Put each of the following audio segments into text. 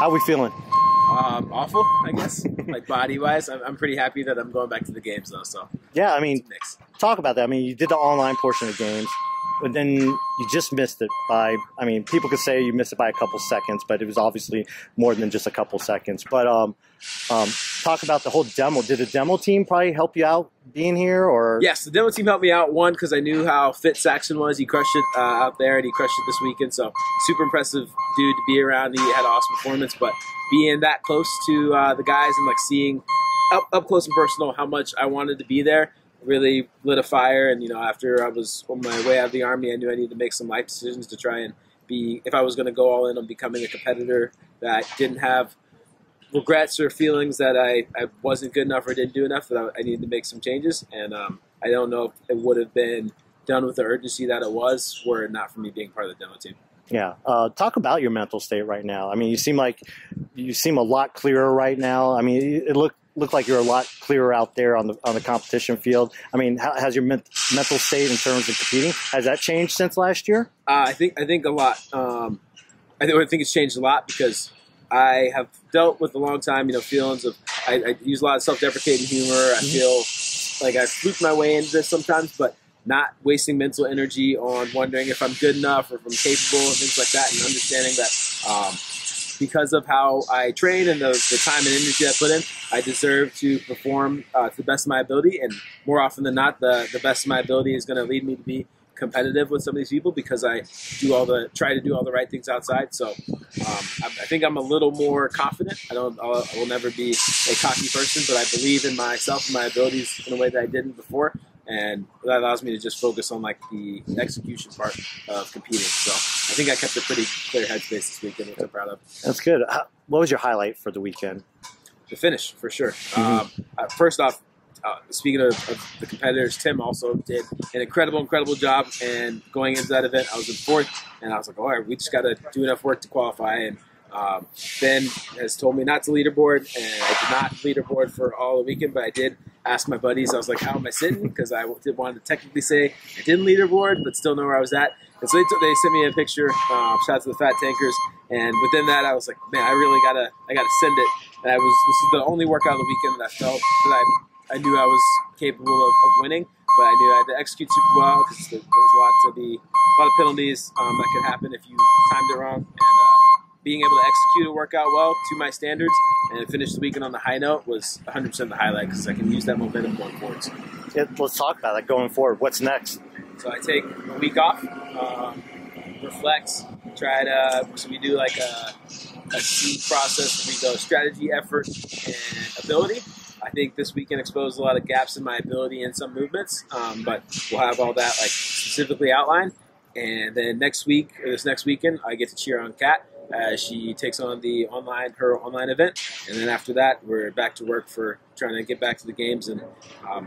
How are we feeling? Awful, I guess. Like body-wise, I'm pretty happy that I'm going back to the games though. So yeah, I mean, talk about that. I mean, you did the online portion of the games, but then you just missed it by. I mean, people could say you missed it by a couple seconds, but it was obviously more than just a couple seconds. But talk about the whole demo. Did the demo team probably help you out being here, or? Yes, the demo team helped me out. One, because I knew how fit Saxon was. He crushed it out there, and he crushed it this weekend. So super impressive dude to be around. He had an awesome performance, but being that close to the guys and like seeing up close and personal how much I wanted to be there really lit a fire. And after I was on my way out of the Army, I knew I needed to make some life decisions to try and be, if I was going to go all in on becoming a competitor, that I didn't have regrets or feelings that I wasn't good enough or didn't do enough, that I needed to make some changes. And I don't know if it would have been done with the urgency that it was were it not for me being part of the demo team. Yeah. Talk about your mental state right now. I mean, you seem a lot clearer right now. I mean, it looked like you're a lot clearer out there on the competition field. I mean, how has your mental state in terms of competing, has that changed since last year? I think a lot. I think it's changed a lot because I have dealt with a long time, feelings of, I use a lot of self-deprecating humor. I feel like I fluked my way into this sometimes, but not wasting mental energy on wondering if I'm good enough or if I'm capable and things like that, and understanding that because of how I train and the time and energy I put in, I deserve to perform to the best of my ability. And more often than not, the best of my ability is going to lead me to be competitive with some of these people because I try to do all the right things outside. So I think I'm a little more confident. I will never be a cocky person, but I believe in myself and my abilities in a way that I didn't before. And that allows me to just focus on like the execution part of competing. So I think I kept a pretty clear headspace this weekend, which I'm proud of. That's good. What was your highlight for the weekend? The finish, for sure. First off, speaking of the competitors, Tim also did an incredible job. And going into that event, I was in fourth, and I was like, all right, we just got to do enough work to qualify. And Ben has told me not to leaderboard, and I did not leaderboard for all the weekend, but I did ask my buddies. I was like, how am I sitting? Because I did want to technically say I didn't leaderboard, but still know where I was at. And so they sent me a picture, shout out to the Fat Tankers, and within that I was like, man, I gotta send it. And this is the only workout of the weekend that I felt that I knew I was capable of winning, but I knew I had to execute super well because there was a lot of penalties that could happen if you timed it wrong. And being able to execute a workout well to my standards and finish the weekend on the high note was 100% the highlight because I can use that momentum going forwards. Yeah, let's talk about that going forward. What's next? So I take a week off, reflect, so we do like a seed process where we go strategy, effort, and ability. I think this weekend exposed a lot of gaps in my ability in some movements, but we'll have all that like specifically outlined. And then this next weekend, I get to cheer on Kat as she takes on her online event. And then after that, we're back to work for trying to get back to the games and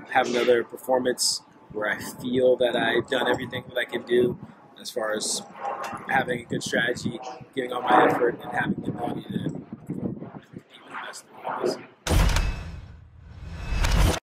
have another performance where I feel that I've done everything that I can do as far as having a good strategy, giving all my effort, and having the ability to